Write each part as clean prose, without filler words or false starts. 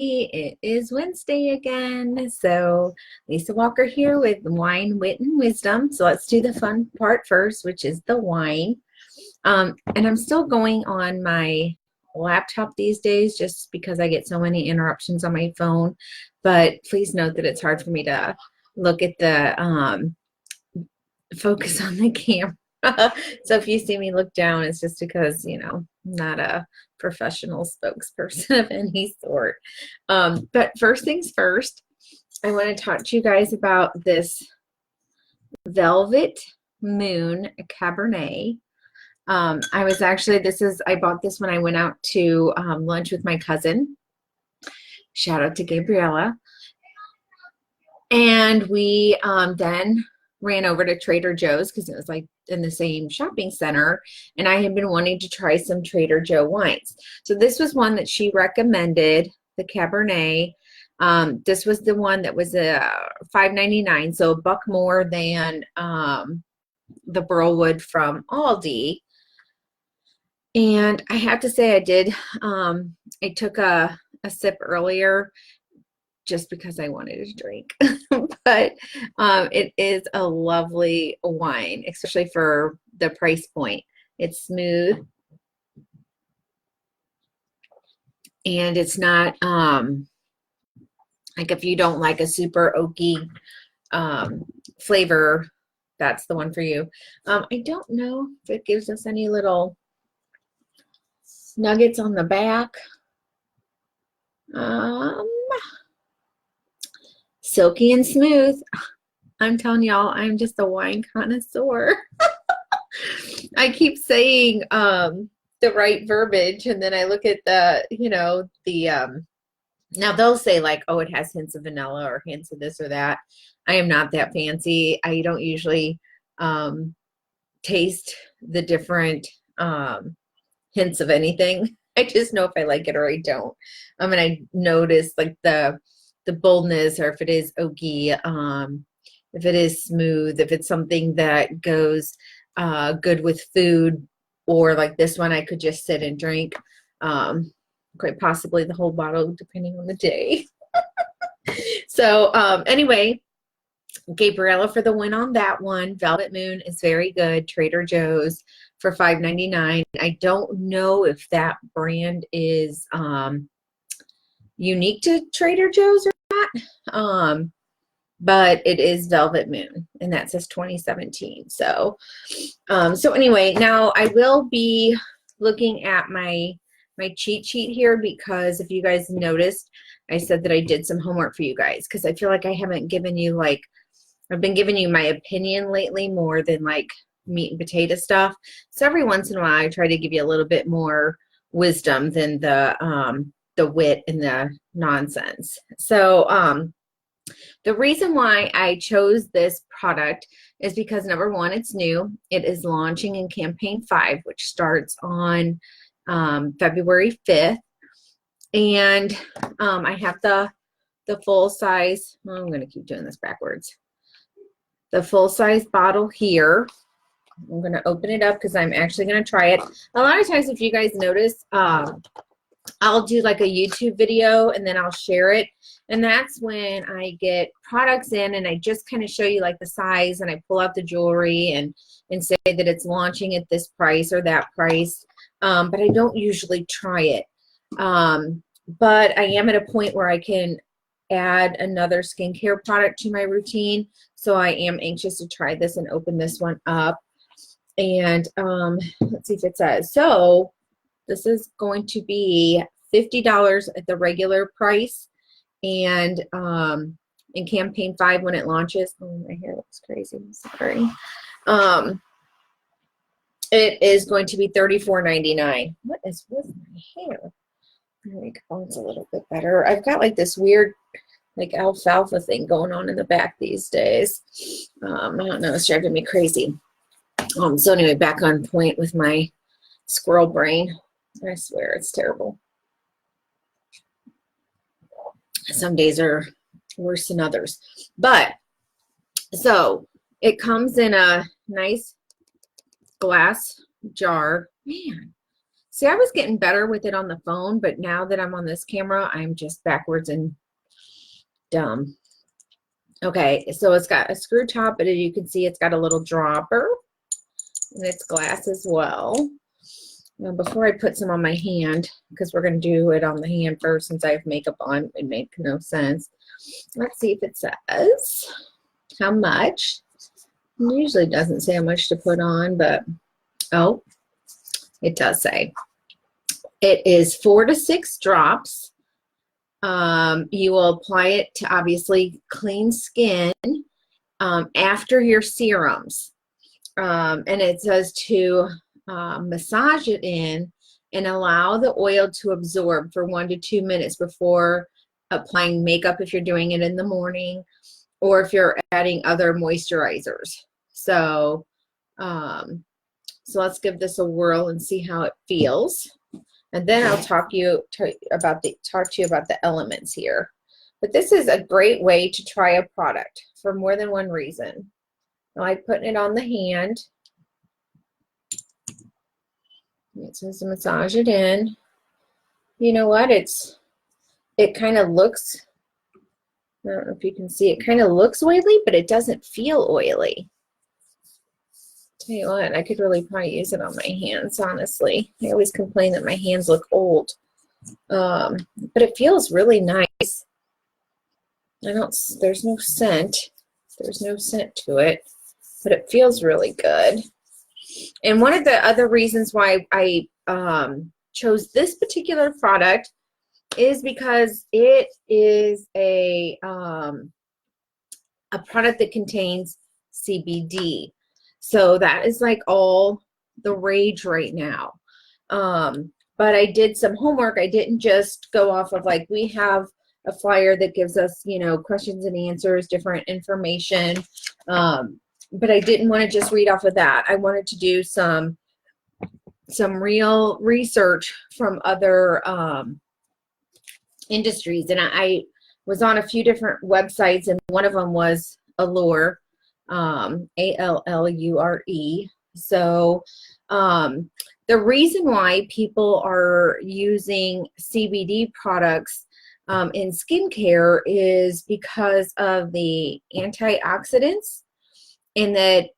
It is Wednesday again. So Lisa Walker here with Wine, Wit, and Wisdom. So let's do the fun part first, which is the wine. And I'm still going on my laptop these days just because I get so many interruptions on my phone. But please note that it's hard for me to look at the focus on the camera. So if you see me look down, it's just because, you know, I'm not a professional spokesperson of any sort. But first things first, I want to talk to you guys about this Velvet Moon Cabernet. I bought this when I went out to lunch with my cousin. Shout out to Gabriella. And we then ran over to Trader Joe's because it was like in the same shopping center, and I had been wanting to try some Trader Joe wines. So this was one that she recommended, the Cabernet. This was the one that was $5.99, so a buck more than the Burlwood from Aldi. And I have to say I took a sip earlier just because I wanted to drink. But it is a lovely wine, especially for the price point. It's smooth. And it's not, like if you don't like a super oaky flavor, that's the one for you. I don't know if it gives us any little nuggets on the back. Silky and smooth. I'm telling y'all, I'm just a wine connoisseur. I keep saying the right verbiage, and then I look at now they'll say like, oh, it has hints of vanilla or hints of this or that. I am not that fancy. I don't usually taste the different hints of anything. I just know if I like it or I don't. And I notice like the boldness, or if it is oaky, if it is smooth, if it's something that goes good with food, or like this one I could just sit and drink, quite possibly the whole bottle depending on the day. So anyway, Gabriella for the win on that one. Velvet Moon is very good. Trader Joe's for $5.99. I don't know if that brand is unique to Trader Joe's or not, but it is Velvet Moon, and that says 2017. So anyway, now I will be looking at my cheat sheet here, because if you guys noticed, I said that I did some homework for you guys, because I feel like I haven't given you I've been giving you my opinion lately more than like meat and potato stuff. So every once in a while I try to give you a little bit more wisdom than the wit and the nonsense. So the reason why I chose this product is because, number one, it's new. It is launching in campaign 5, which starts on February 5th. And I have the full size. I'm going to keep doing this backwards. The full size bottle here. I'm going to open it up because I'm actually going to try it. A lot of times, if you guys notice, I'll do like a YouTube video and then I'll share it. And that's when I get products in and I just kind of show you like the size, and I pull out the jewelry and say that it's launching at this price or that price. But I don't usually try it. But I am at a point where I can add another skincare product to my routine. So I am anxious to try this and open this one up. And let's see if it says. So this is going to be $50 at the regular price, and in campaign 5 when it launches. Oh, my hair looks crazy. I'm sorry. It is going to be $34.99. What is with my hair? There we go. It's a little bit better. I've got like this weird like alfalfa thing going on in the back these days. I don't know. It's driving me crazy. So anyway, back on point with my squirrel brain. I swear it's terrible. Some days are worse than others. But so it comes in a nice glass jar. Man, See, I was getting better with it on the phone, but now that I'm on this camera, I'm just backwards and dumb. Okay, so it's got a screw top, but as you can see, it's got a little dropper, and it's glass as well. Now, before I put some on my hand, because we're going to do it on the hand first since I have makeup on, it makes no sense. Let's see if it says how much. It usually doesn't say how much to put on, but oh, it does say. It is 4 to 6 drops. You will apply it to obviously clean skin after your serums. And it says to massage it in and allow the oil to absorb for 1 to 2 minutes before applying makeup if you're doing it in the morning or if you're adding other moisturizers. So, so let's give this a whirl and see how it feels. And then I'll talk to you about the elements here. But this is a great way to try a product for more than one reason. I like putting it on the hand. It says to massage it in. You know what? It kind of looks, I don't know if you can see, it kind of looks oily, but it doesn't feel oily. Tell you what, I could really probably use it on my hands, honestly. I always complain that my hands look old. But it feels really nice. There's no scent. There's no scent to it, but it feels really good. And one of the other reasons why I chose this particular product is because it is a product that contains CBD. So that is like all the rage right now. But I did some homework. I didn't just go off of like, we have a flyer that gives us, you know, questions and answers, different information. But I didn't want to just read off of that. I wanted to do some real research from other industries. And I was on a few different websites, and one of them was Allure, A-L-L-U-R-E. So the reason why people are using CBD products in skincare is because of the antioxidants, and that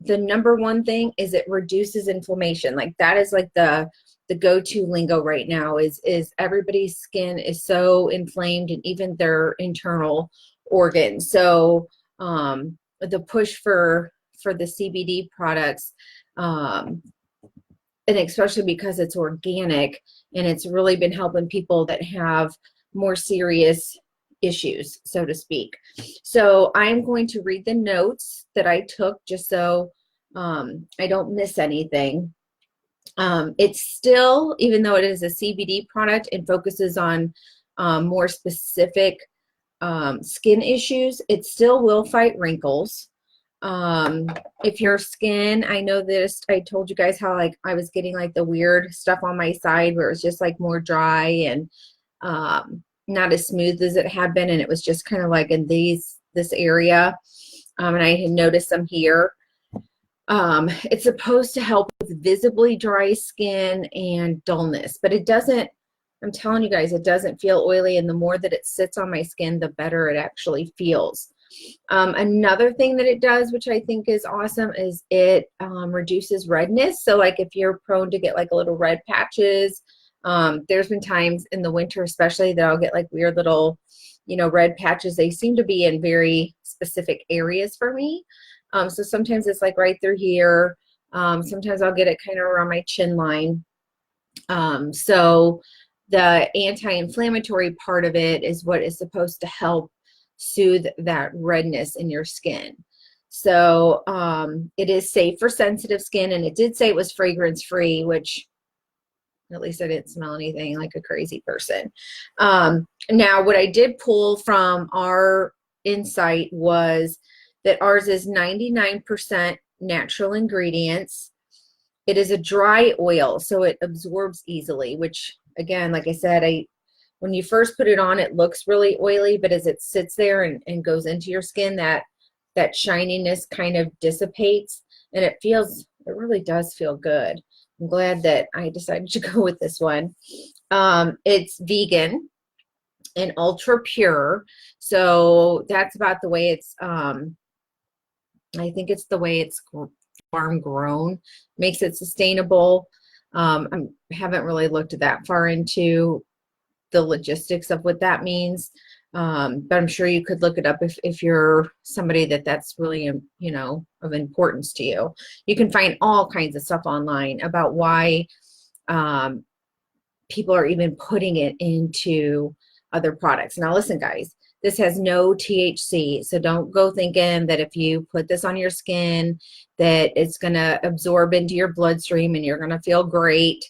the number one thing is it reduces inflammation. Like that is like the go-to lingo right now is everybody's skin is so inflamed, and even their internal organs. So the push for the CBD products, and especially because it's organic, and it's really been helping people that have more serious issues, so to speak. So I'm going to read the notes that I took just so I don't miss anything. It's still, even though it is a CBD product and focuses on more specific skin issues, it still will fight wrinkles. If your skin, I know this, I told you guys how like I was getting like the weird stuff on my side where it was just like more dry and not as smooth as it had been, and it was just kind of like in this area, and I had noticed some here. It's supposed to help with visibly dry skin and dullness, but it doesn't, I'm telling you guys, it doesn't feel oily, and the more that it sits on my skin, the better it actually feels. Another thing that it does, which I think is awesome, is it reduces redness. So like if you're prone to get like a little red patches, there's been times in the winter especially that I'll get like weird little, you know, red patches. They seem to be in very specific areas for me. So sometimes it's like right through here. Sometimes I'll get it kind of around my chin line. So the anti-inflammatory part of it is what is supposed to help soothe that redness in your skin. So it is safe for sensitive skin, and it did say it was fragrance free, which at least I didn't smell anything like a crazy person. Now, what I did pull from our insight was that ours is 99% natural ingredients. It is a dry oil, so it absorbs easily, which, again, like I said, when you first put it on, it looks really oily, but as it sits there and goes into your skin, that shininess kind of dissipates, and it really does feel good. I'm glad that I decided to go with this one. It's vegan and ultra pure. So that's about the way it's, I think it's the way it's farm grown, makes it sustainable. I haven't really looked that far into the logistics of what that means. But I'm sure you could look it up if you're somebody that's really, you know, of importance to you. You can find all kinds of stuff online about why people are even putting it into other products. Now listen, guys, this has no THC, so don't go thinking that if you put this on your skin that it's going to absorb into your bloodstream and you're going to feel great.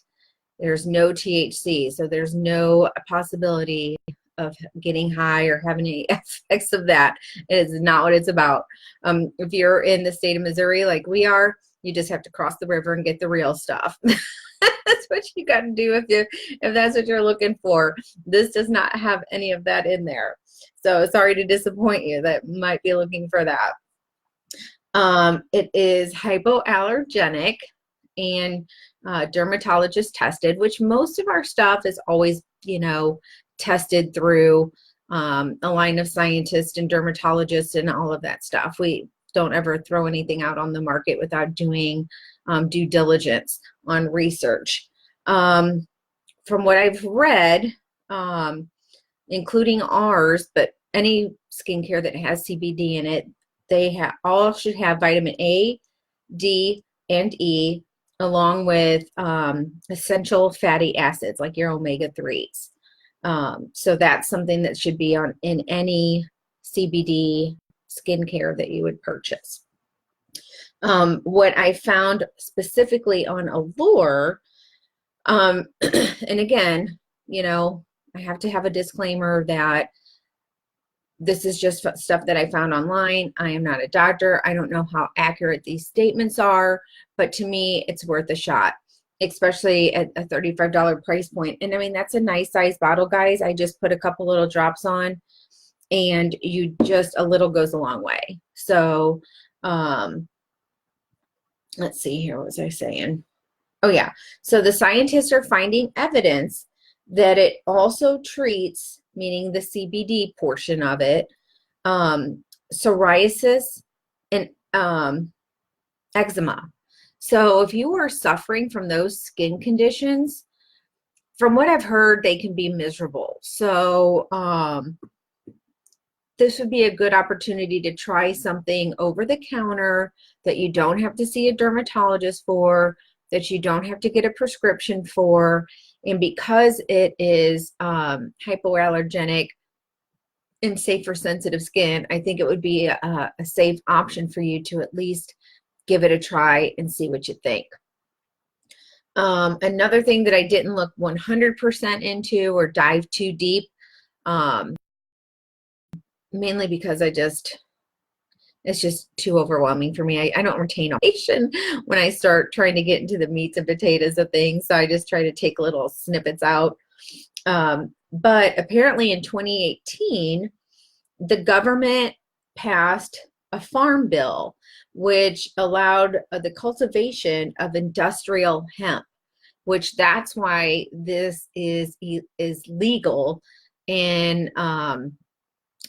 There's no THC, so there's no possibility of getting high or having any effects of that. It is not what it's about. If you're in the state of Missouri like we are, you just have to cross the river and get the real stuff. That's what you got to do if that's what you're looking for. This does not have any of that in there. So sorry to disappoint you that might be looking for that. It is hypoallergenic and dermatologist tested, which most of our stuff is always, you know, tested through a line of scientists and dermatologists and all of that stuff. We don't ever throw anything out on the market without doing due diligence on research. From what I've read, including ours, but any skincare that has CBD in it, they all should have vitamin A, D, and E, along with essential fatty acids like your omega-3s. So that's something that should be in any CBD skincare that you would purchase. What I found specifically on Allure, and again, you know, I have to have a disclaimer that this is just stuff that I found online. I am not a doctor. I don't know how accurate these statements are, but to me, it's worth a shot, especially at a $35 price point. And I mean, that's a nice size bottle, guys. I just put a couple little drops on, and a little goes a long way. So, let's see here. What was I saying? Oh, yeah. So the scientists are finding evidence that it also treats, meaning the CBD portion of it, psoriasis and eczema. So if you are suffering from those skin conditions, from what I've heard, they can be miserable. So this would be a good opportunity to try something over the counter that you don't have to see a dermatologist for, that you don't have to get a prescription for. And because it is hypoallergenic and safe for sensitive skin, I think it would be a safe option for you to at least give it a try and see what you think. Another thing that I didn't look 100% into or dive too deep, mainly because it's just too overwhelming for me. I don't retain information when I start trying to get into the meats and potatoes of things, so I just try to take little snippets out. But apparently in 2018, the government passed a farm bill which allowed the cultivation of industrial hemp, which that's why this is legal. And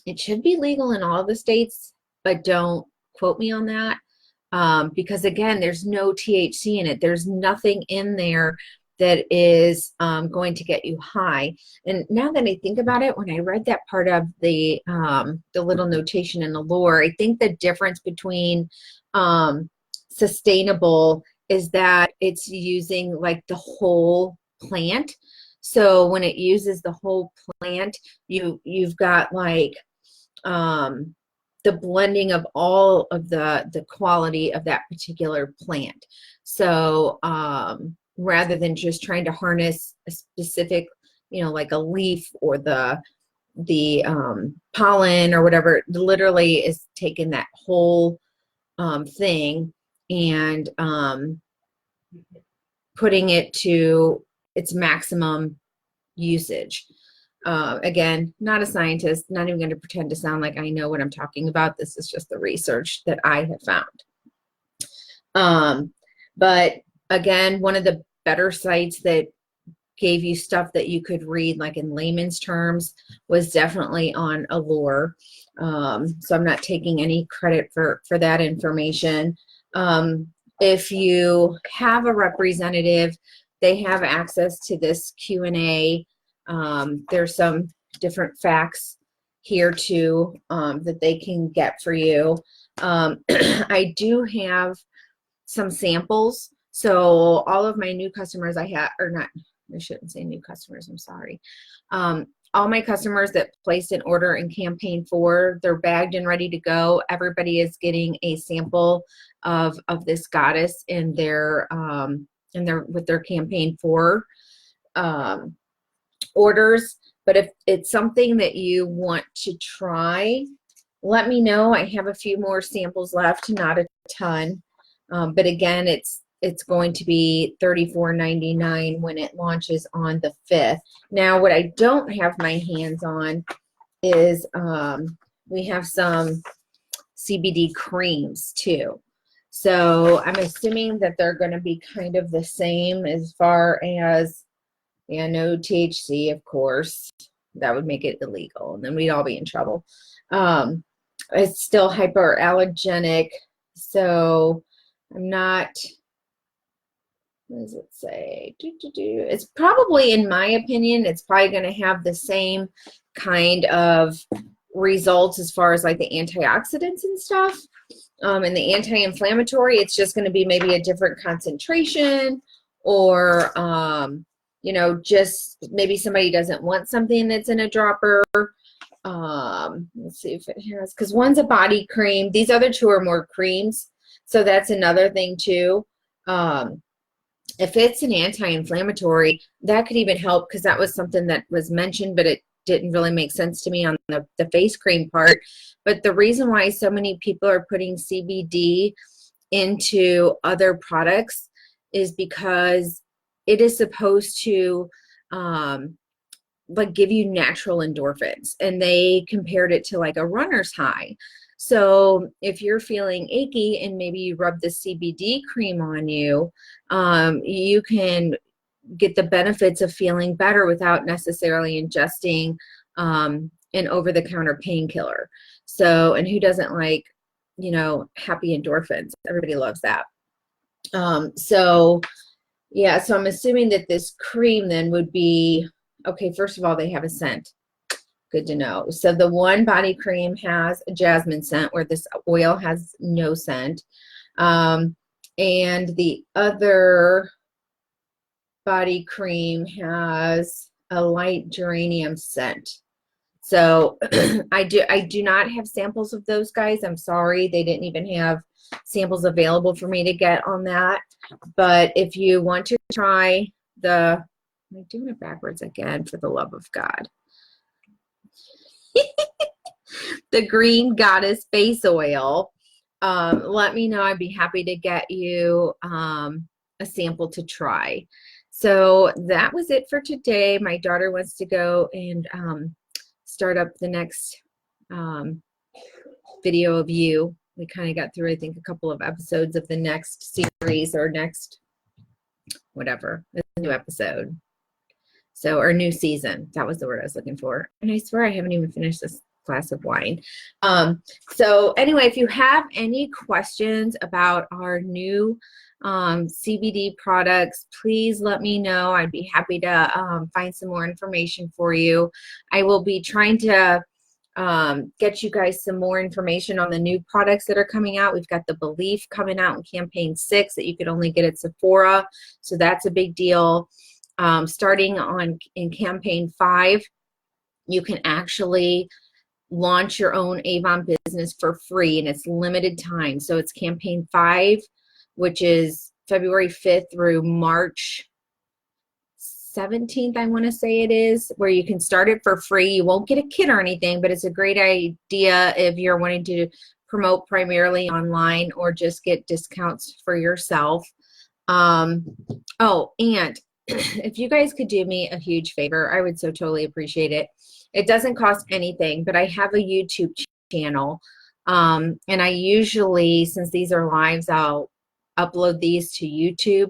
it should be legal in all the states, but don't quote me on that, because again, there's no THC in it. There's nothing in there that is going to get you high. And now that I think about it, when I read that part of the little notation in the lore, I think the difference between sustainable is that it's using like the whole plant. So when it uses the whole plant, you've got like the blending of all of the quality of that particular plant. So rather than just trying to harness a specific, you know, like a leaf or the pollen or whatever, it literally is taking that whole thing and putting it to its maximum usage. Again, not a scientist, not even going to pretend to sound like I know what I'm talking about. This is just the research that I have found. But again, one of the better sites that gave you stuff that you could read like in layman's terms was definitely on Allure. So I'm not taking any credit for that information. If you have a representative, they have access to this Q&A. There's some different facts here too that they can get for you. I do have some samples. So all of my new customers I have, or not, I shouldn't say new customers, I'm sorry. All my customers that placed an order in campaign 4, they're bagged and ready to go. Everybody is getting a sample of this goddess in their with their campaign 4 orders. But if it's something that you want to try, let me know. I have a few more samples left, not a ton. But again, it's going to be $34.99 when it launches on the 5th. Now, what I don't have my hands on is we have some CBD creams too. So I'm assuming that they're going to be kind of the same as far as, yeah, no THC, of course. That would make it illegal, and then we'd all be in trouble. It's still hypoallergenic, so I'm not, what does it say? It's probably, in my opinion, it's probably going to have the same kind of results as far as like the antioxidants and stuff. And the anti-inflammatory, it's just going to be maybe a different concentration, or, you know, just maybe somebody doesn't want something that's in a dropper. Let's see if it has, because one's a body cream. These other two are more creams. So that's another thing too. If it's an anti-inflammatory, that could even help, because that was something that was mentioned, but it didn't really make sense to me on the face cream part. But the reason why so many people are putting CBD into other products is because it is supposed to like give you natural endorphins, and they compared it to like a runner's high. So if you're feeling achy and maybe you rub the CBD cream on you, you can get the benefits of feeling better without necessarily ingesting an over-the-counter painkiller. So, and who doesn't like, you know, happy endorphins? Everybody loves that. So yeah, so I'm assuming that this cream then would be, okay, first of all, they have a scent. Good to know. So the one body cream has a jasmine scent, where this oil has no scent. And the other body cream has a light geranium scent. So I do not have samples of those guys. I'm sorry. They didn't even have samples available for me to get on that. But if you want to try the, I'm doing it backwards again, for the love of God. The Green Goddess face oil, let me know. I'd be happy to get you a sample to try. So that was it for today. My daughter wants to go and start up the next video of you. We kind of got through, I think, a couple of episodes of the next series, or next whatever, a new episode. So, or new season. That was the word I was looking for. And I swear I haven't even finished this glass of wine. So anyway, if you have any questions about our new CBD products, please let me know. I'd be happy to find some more information for you. I will be trying to get you guys some more information on the new products that are coming out. We've got the Belief coming out in campaign 6 that you could only get at Sephora. So that's a big deal. Starting in campaign 5, you can actually launch your own Avon business for free, and it's limited time. So it's campaign 5, which is February 5th through March 17th, I want to say it is, where you can start it for free. You won't get a kit or anything, but it's a great idea if you're wanting to promote primarily online or just get discounts for yourself. Oh, and if you guys could do me a huge favor, I would so totally appreciate it. It doesn't cost anything, but I have a YouTube channel. And I usually, since these are lives, I'll upload these to YouTube.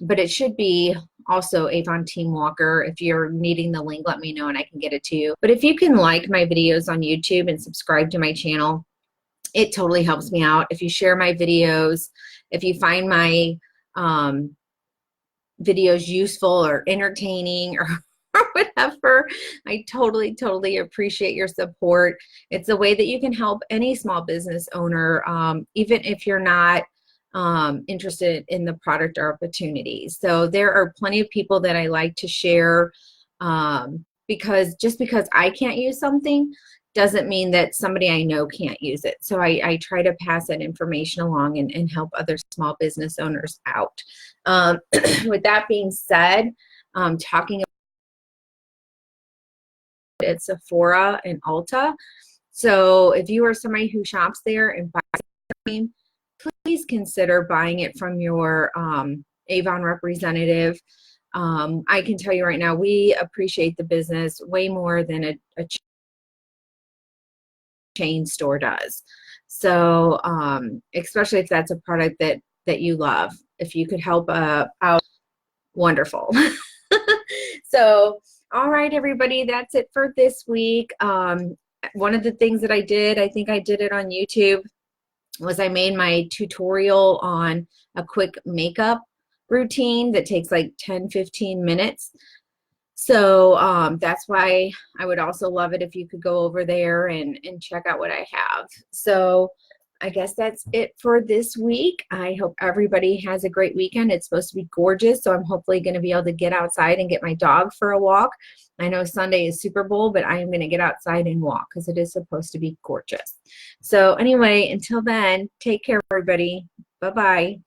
but it should be also avonteamwalker. If you're needing the link, let me know and I can get it to you. But if you can like my videos on YouTube and subscribe to my channel, it totally helps me out. If you share my videos, if you find my videos useful or entertaining or whatever, I totally appreciate your support. It's a way that you can help any small business owner, even if you're not interested in the product or opportunities. So there are plenty of people that I like to share, because just because I can't use something doesn't mean that somebody I know can't use it. So I try to pass that information along and help other small business owners out. With that being said, talking about at Sephora and Ulta. So if you are somebody who shops there and buys cream, please consider buying it from your Avon representative. I can tell you right now, we appreciate the business way more than a chain store does. So especially if that's a product that you love, if you could help out, wonderful. So all right, everybody, that's it for this week. One of the things that I did, I think I did it on YouTube, was I made my tutorial on a quick makeup routine that takes like 10-15 minutes. So that's why I would also love it if you could go over there and check out what I have. So I guess that's it for this week. I hope everybody has a great weekend. It's supposed to be gorgeous, so I'm hopefully going to be able to get outside and get my dog for a walk. I know Sunday is Super Bowl, but I am going to get outside and walk because it is supposed to be gorgeous. So anyway, until then, take care, everybody. Bye-bye.